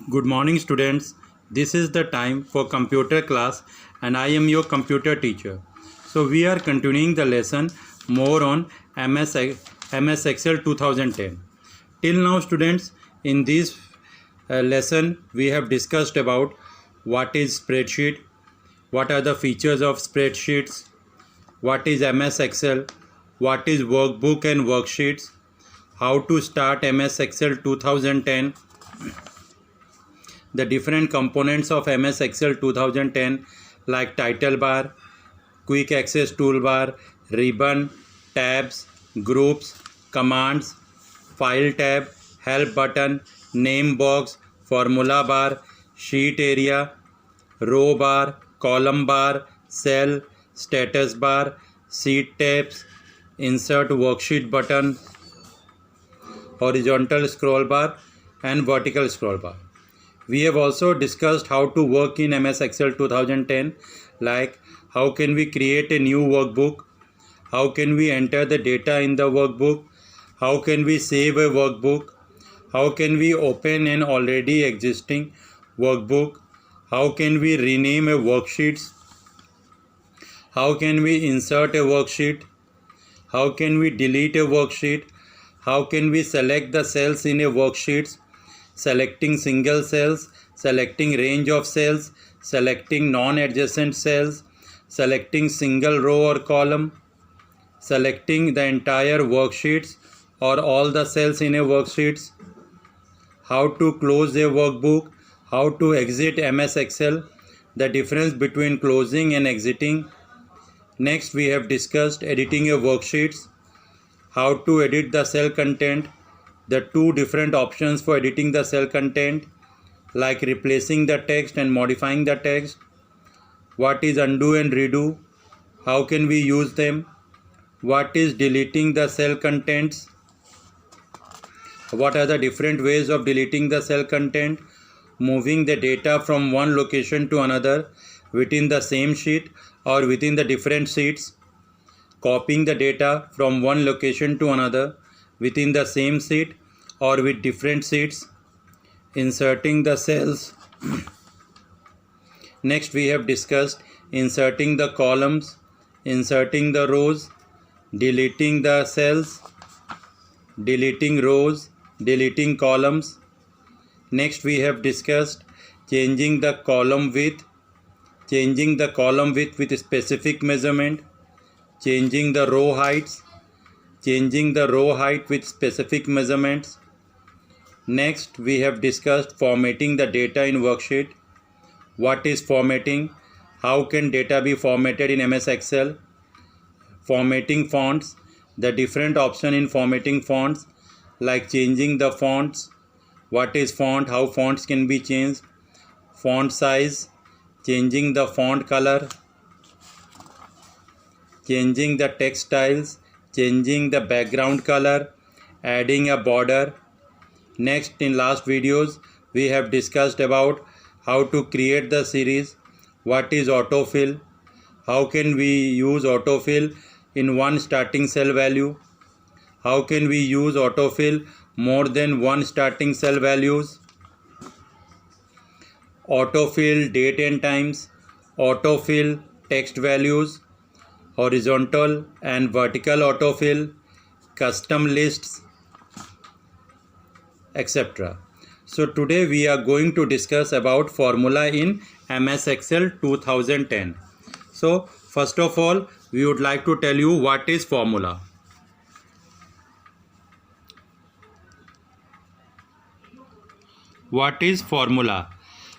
Good morning students. This is the time for computer class and I am your computer teacher. So we are continuing the lesson more on MS Excel 2010. Till now students, in this lesson we have discussed about what is spreadsheet, what are the features of spreadsheets, what is MS Excel, what is workbook and worksheets, how to start MS Excel 2010, the different components of MS Excel 2010 like title bar, quick access toolbar, ribbon, tabs, groups, commands, file tab, help button, name box, formula bar, sheet area, row bar, column bar, cell, status bar, sheet tabs, insert worksheet button, horizontal scroll bar and vertical scroll bar. We have also discussed how to work in MS Excel 2010, like how can we create a new workbook, how can we enter the data in the workbook, how can we save a workbook, how can we open an already existing workbook, how can we rename a worksheet, how can we insert a worksheet, how can we delete a worksheet, how can we select the cells in a worksheet, selecting single cells, selecting range of cells, selecting non-adjacent cells, selecting single row or column, selecting the entire worksheets or all the cells in a worksheet, how to close a workbook, how to exit MS Excel, the difference between closing and exiting. Next we have discussed editing a worksheets, how to edit the cell content, the two different options for editing the cell content like replacing the text and modifying the text, what is undo and redo, how can we use them, what is deleting the cell contents, what are the different ways of deleting the cell content, moving the data from one location to another within the same sheet or within the different sheets, copying the data from one location to another within the same sheet or with different sheets, inserting the cells. Next we have discussed inserting the columns, inserting the rows, deleting the cells, deleting rows, deleting columns. Next we have discussed changing the column width with specific measurement, changing the row heights, changing the row height with specific measurements. Next we have discussed formatting the data in worksheet. What is formatting? How can data be formatted in MS Excel? Formatting fonts, the different option in formatting fonts like changing the fonts, what is font, how fonts can be changed, font size, changing the font color, changing the text styles, changing the background color, adding a border. Next, in last videos we have discussed about how to create the series, what is autofill, how can we use autofill in one starting cell value, how can we use autofill more than one starting cell values, autofill date and times, autofill text values, horizontal and vertical autofill, custom lists, etc. So today we are going to discuss about formula in MS Excel 2010. So first of all, we would like to tell you what is formula. What is formula?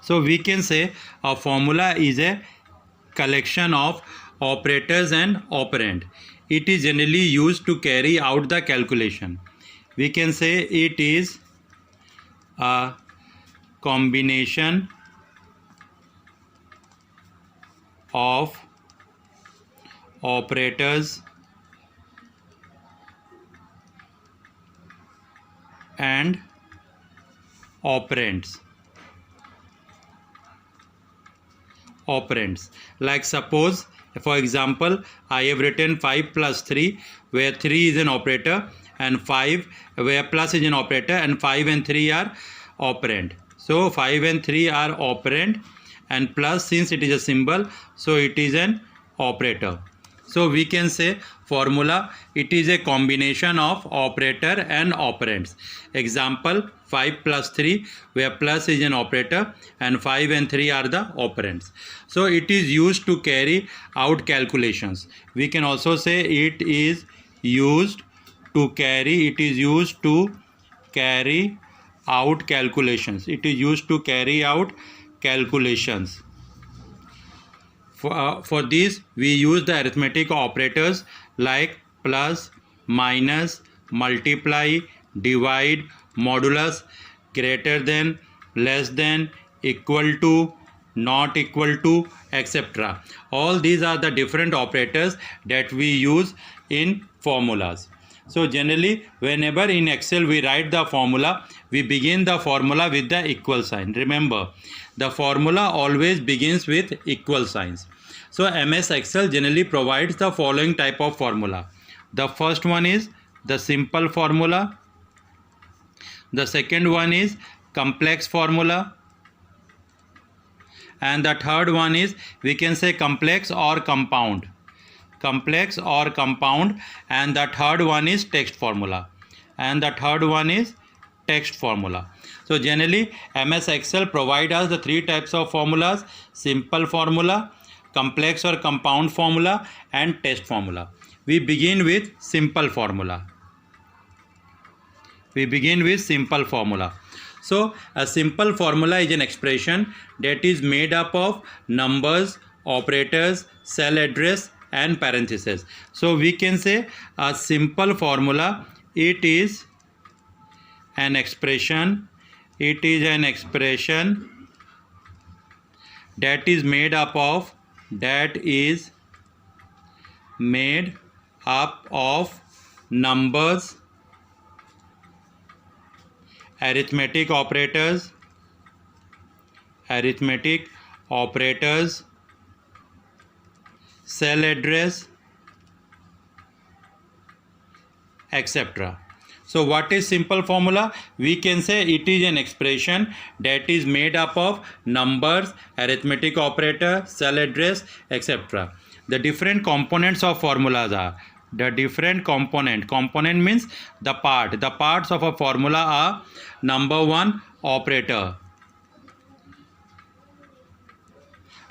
So we can say a formula is a collection of operators and operand. It is generally used to carry out the calculation. We can say it is a combination of operators and operands. Like suppose, for example, I have written 5 plus 3 where 3 is an operator and 5 where plus is an operator and 5 and 3 are operand. So 5 and 3 are operand, and plus, since it is a symbol, so it is an operator. So we can say formula, it is a combination of operator and operands. Example 5 plus 3, where plus is an operator and 5 and 3 are the operands. So it is used to carry out calculations. We can also say it is used to carry out calculations. It is used to carry out calculations. For this, we use the arithmetic operators like plus, minus, multiply, divide, modulus, greater than, less than, equal to, not equal to, etc. All these are the different operators that we use in formulas. So generally, whenever in Excel we write the formula, we begin the formula with the equal sign. Remember, the formula always begins with equal signs. So MS Excel generally provides the following type of formula. The first one is the simple formula. The second one is complex formula. And the third one is, we can say, complex or compound. Complex or compound. And the third one is text formula. So generally, MS Excel provides us the three types of formulas: simple formula, complex or compound formula, and test formula. We begin with simple formula. So a simple formula is an expression that is made up of numbers, operators, cell address, and parentheses. So we can say a simple formula, it is an expression that is made up of numbers, arithmetic operators, cell address, etc. So what is simple formula? We can say it is an expression that is made up of numbers, arithmetic operator, cell address, etc. The different components of formulas are component means the parts of a formula are: number one, operator.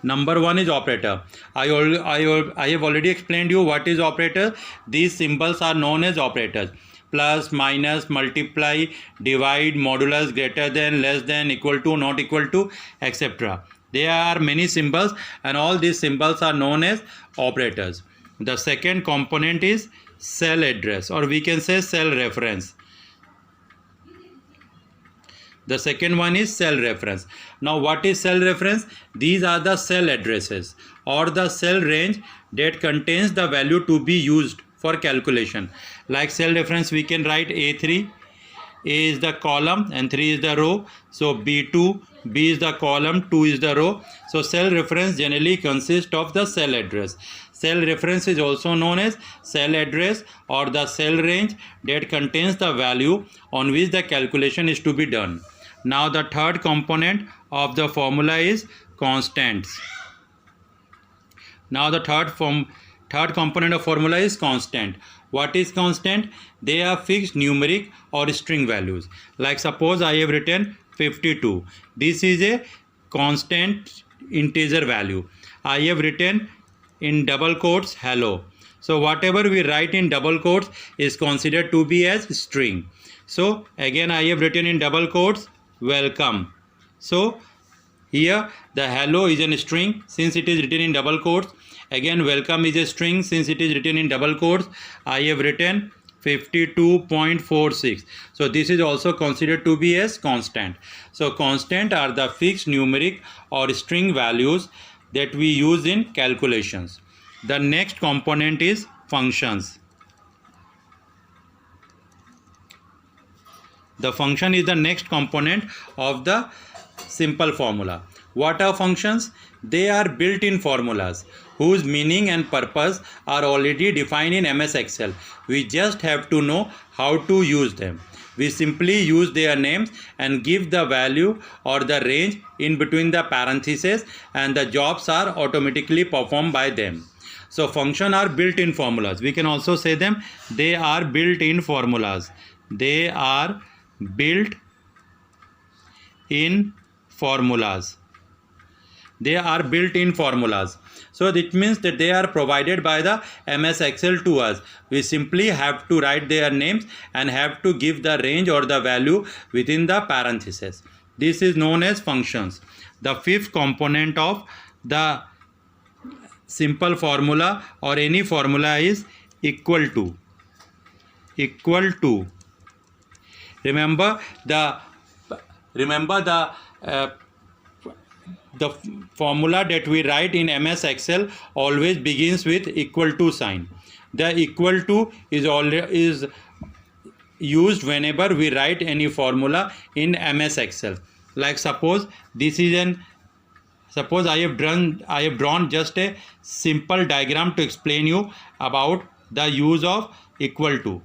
Number one is operator. I have already explained you what is operator. These symbols are known as operators: plus, minus, multiply, divide, modulus, greater than, less than, equal to, not equal to, etc. There are many symbols, and all these symbols are known as operators. The second component is cell address, or we can say cell reference. The second one is cell reference. Now what is cell reference? These are the cell addresses or the cell range that contains the value to be used for calculation. Like cell reference, we can write A3, A is the column and 3 is the row. So B2, B is the column, 2 is the row. So cell reference generally consists of the cell address. Cell reference is also known as cell address or the cell range that contains the value on which the calculation is to be done. Now the third component of the formula is constants. Now the third component of formula is constant. What is constant? They are fixed numeric or string values. Like suppose I have written 52. This is a constant integer value. I have written in double quotes hello. So whatever we write in double quotes is considered to be as string. So again I have written in double quotes welcome. So here the hello is a string since it is written in double quotes. Again welcome is a string since it is written in double quotes. I have written 52.46. So this is also considered to be as constant. So constant are the fixed numeric or string values that we use in calculations. The next component is functions. The function is the next component of the simple formula. What are functions? They are built-in formulas whose meaning and purpose are already defined in MS Excel. We just have to know how to use them. we simply use their names and give the value or the range in between the parentheses, and the jobs are automatically performed by them. So function are built-in formulas. We can also say them, they are built-in formulas. They are built-in formulas. They are built-in formulas. So that means that they are provided by the MS Excel to us. We simply have to write their names and have to give the range or the value within the parentheses. This is known as functions. The fifth component of the simple formula or any formula is equal to. Equal to. Remember the formula that we write in MS Excel always begins with equal to sign. The equal to is used whenever we write any formula in MS Excel. Like suppose I have drawn just a simple diagram to explain you about the use of equal to.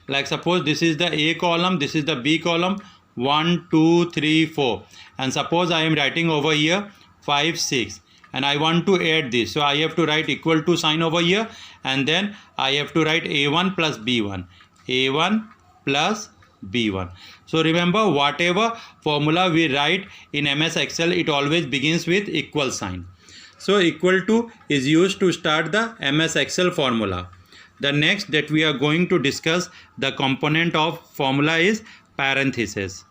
Like suppose this is the A column, this is the B column, 1, 2, 3, 4, and suppose I am writing over here 5, 6, and I want to add this, so I have to write equal to sign over here, and then I have to write A1 plus B1, A1 plus B1. So remember, whatever formula we write in MS Excel, it always begins with equal sign. So equal to is used to start the MS Excel formula. The next that we are going to discuss the component of formula is parenthesis.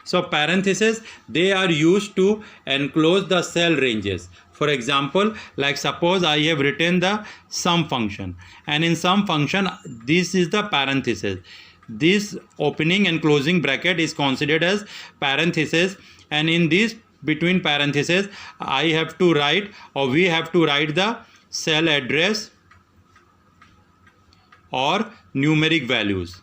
So parentheses, they are used to enclose the cell ranges. For example, like suppose I have written the sum function, and in sum function this is the parenthesis. This opening and closing bracket is considered as parenthesis, and in this between parentheses I have to write, or we have to write the cell address or numeric values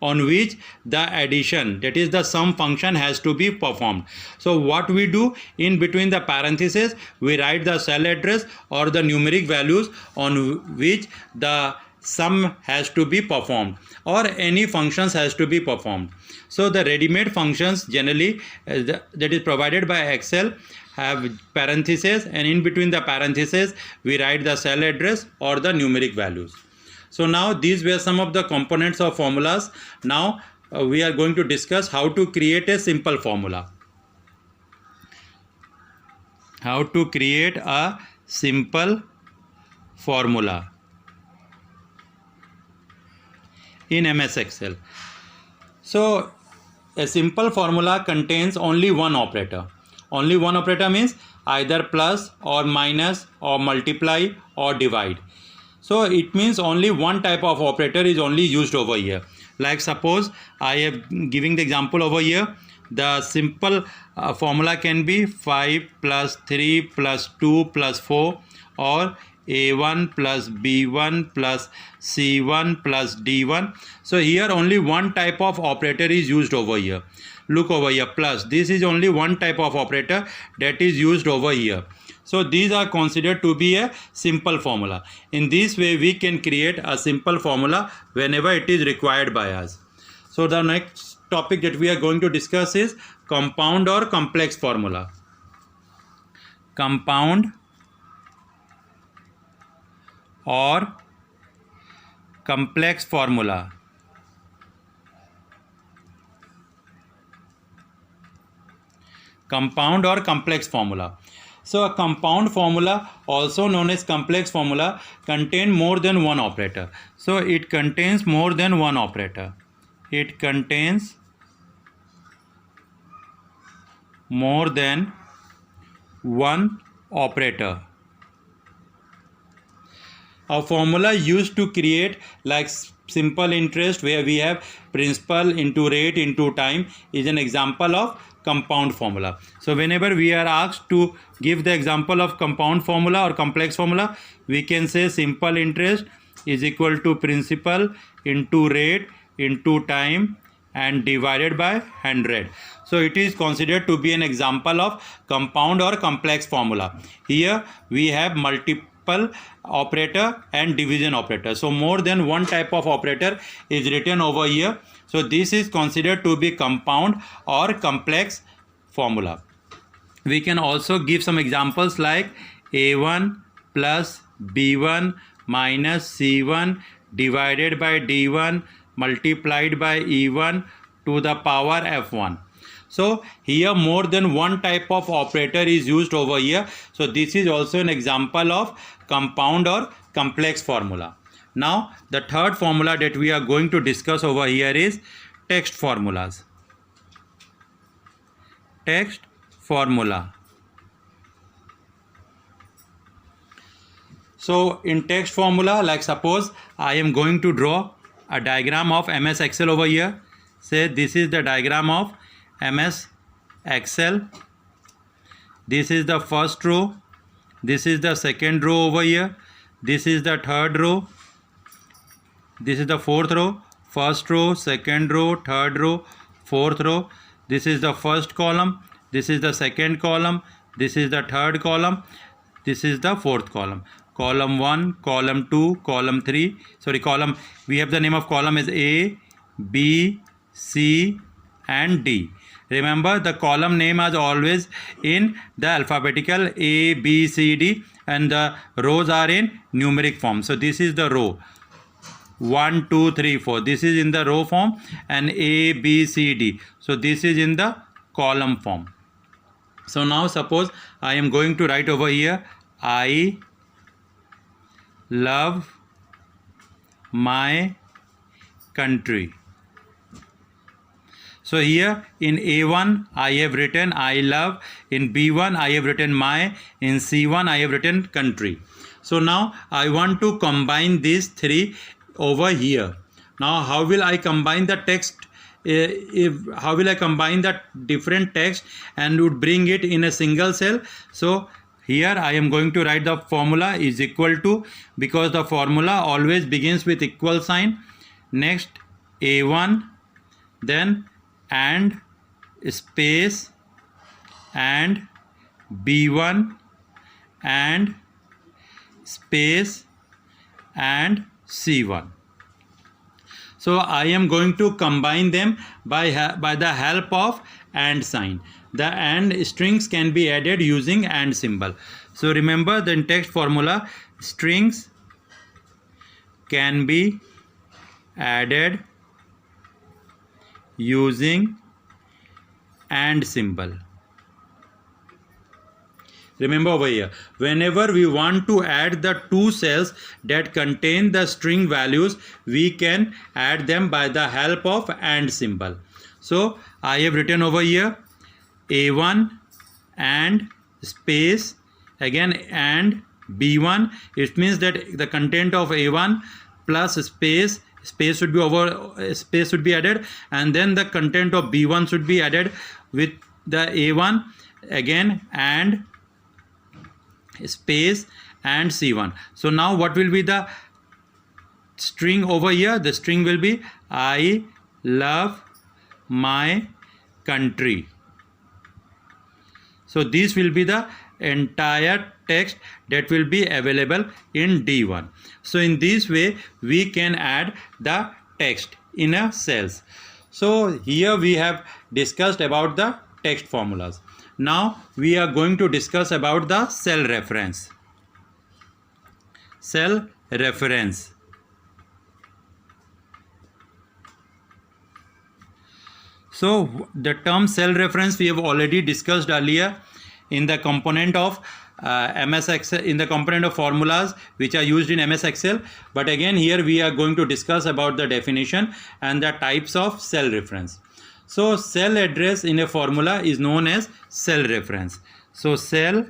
on which the addition, that is the sum function, has to be performed. So what we do, in between the parentheses we write the cell address or the numeric values on which the sum has to be performed, or any functions has to be performed. So the ready-made functions generally that is provided by Excel have parentheses, and in between the parentheses we write the cell address or the numeric values. So now these were some of the components of formulas. Now we are going to discuss how to create a simple formula. How to create a simple formula in MS Excel. So a simple formula contains only one operator. Only one operator means either plus or minus or multiply or divide. So it means only one type of operator is only used over here. Like suppose I am giving the example over here. The simple formula can be 5 plus 3 plus 2 plus 4, or A1 plus B1 plus C1 plus D1. So here only one type of operator is used over here. Look over here, plus. This is only one type of operator that is used over here. So these are considered to be a simple formula. In this way we can create a simple formula whenever it is required by us. So the next topic that we are going to discuss is compound or complex formula. Compound or complex formula. Compound or complex formula. So a compound formula, also known as complex formula, contains more than one operator. So it contains more than one operator. It contains more than one operator. A formula used to create like simple interest, where we have principal into rate into time, is an example of compound formula. So whenever we are asked to give the example of compound formula or complex formula, we can say simple interest is equal to principal into rate into time and divided by 100. So So it is considered to be an example of compound or complex formula. Here we have multiple operator and division operator. So more than one type of operator is written over here. So this is considered to be compound or complex formula. We can also give some examples like A1 plus B1 minus C1 divided by D1 multiplied by E1 to the power F1. So here more than one type of operator is used over here. So this is also an example of compound or complex formula. Now the third formula that we are going to discuss over here is text formulas. Text formula. So in text formula, like suppose I am going to draw a diagram of MS Excel over here. Say this is the diagram of MS Excel. This is the first row. This is the second row over here. This is the third row. This is the fourth row. First row, second row, third row, fourth row. This is the first column. This is the second column. This is the third column. This is the fourth column. Column 1, column 2, column 3. Sorry, column. We have the name of column is A, B, C and D. Remember the column name is always in the alphabetical A, B, C, D and the rows are in numeric form. So this is the row 1, 2, 3, 4. This is in the row form and A, B, C, D. So this is in the column form. So now suppose I am going to write over here I love my country. So here in A1 I have written I love, in B1 I have written my, in C1 I have written country. So now I want to combine these three over here. Now how will I combine the text? How will I combine the different text and would bring it in a single cell? So here I am going to write the formula is equal to, because the formula always begins with equal sign. Next A1, then and space and B1 and space and C1. So I am going to combine them by the help of AND sign. The AND strings can be added using AND symbol. So remember the text formula, strings can be added using AND symbol. Remember over here, whenever we want to add the two cells that contain the string values, we can add them by the help of AND symbol. So I have written over here A1 and space, again and B1. It means that the content of A1 plus space should be added, and then the content of B1 should be added with the A1, again and space and C1. So now what will be the string over here? The string will be I love my country. So this will be the entire text that will be available in D1. So in this way we can add the text in a cells. So here we have discussed about the text formulas. Now we are going to discuss about the cell reference. Cell reference. So the term cell reference we have already discussed earlier in the component of MS Excel, in the component of formulas which are used in MS Excel. But again here we are going to discuss about the definition and the types of cell reference. So cell address in a formula is known as cell reference. So cell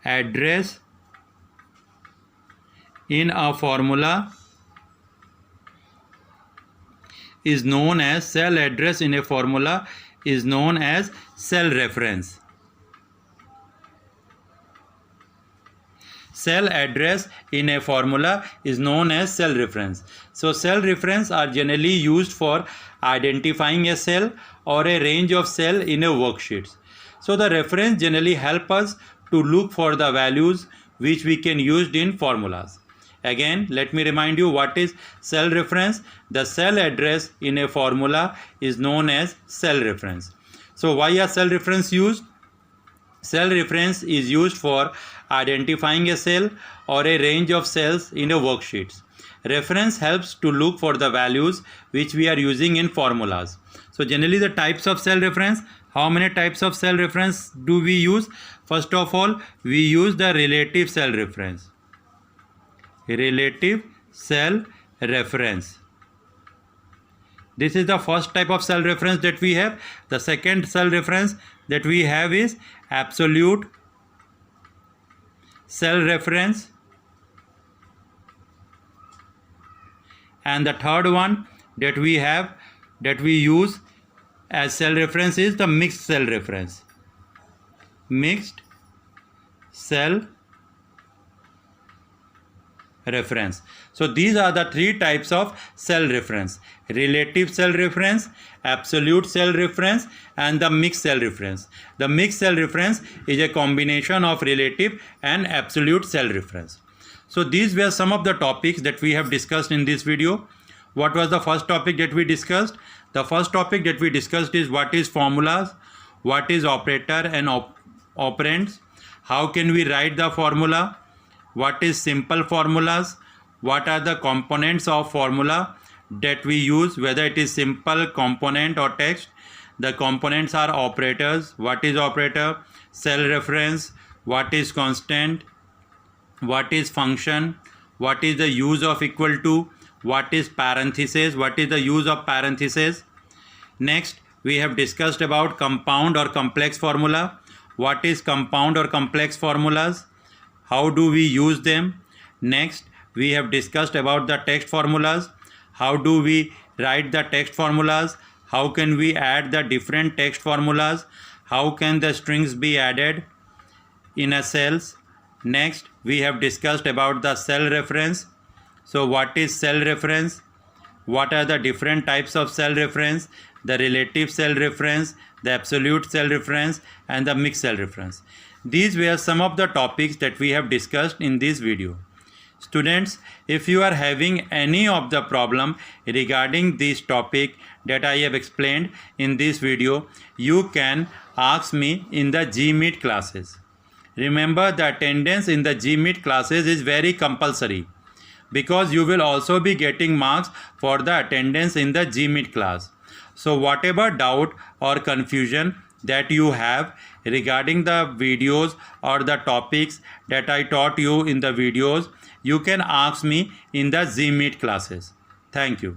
address in a formula is known as cell address in a formula is known as cell reference. cell address in a formula is known as cell reference. So cell reference are generally used for identifying a cell or a range of cell in a worksheet. So the reference generally help us to look for the values which we can use in formulas. Again, let me remind you what is cell reference. The cell address in a formula is known as cell reference. So why is cell reference used? Cell reference is used for identifying a cell or a range of cells in a worksheet. Reference helps to look for the values which we are using in formulas. So generally the types of cell reference, how many types of cell reference do we use? First of all, we use the relative cell reference. Relative cell reference. This is the first type of cell reference that we have. The second cell reference that we have is absolute cell reference. And the third one that we have, that we use as cell reference, is the mixed cell reference. Mixed cell reference. So these are the three types of cell reference: relative cell reference, absolute cell reference, and the mixed cell reference. The mixed cell reference is a combination of relative and absolute cell reference. So these were some of the topics that we have discussed in this video. What was the first topic that we discussed? The first topic that we discussed is what is formulas, what is operator and operands, how can we write the formula, what is simple formulas, what are the components of formula that we use, whether it is simple, component or text. The components are operators, what is operator, cell reference, what is constant, what is function, what is the use of equal to, what is parenthesis, what is the use of parenthesis. Next, we have discussed about compound or complex formula. What is compound or complex formulas? How do we use them? Next, we have discussed about the text formulas. How do we write the text formulas? How can we add the different text formulas? How can the strings be added in a cells? Next, we have discussed about the cell reference. So what is cell reference? What are the different types of cell reference? The relative cell reference, the absolute cell reference, and the mixed cell reference. These were some of the topics that we have discussed in this video. Students, if you are having any of the problem regarding this topic that I have explained in this video, you can ask me in the GMeet classes. Remember, the attendance in the GMeet classes is very compulsory, because you will also be getting marks for the attendance in the GMeet class. So whatever doubt or confusion that you have regarding the videos or the topics that I taught you in the videos, you can ask me in the GMeet classes. Thank you.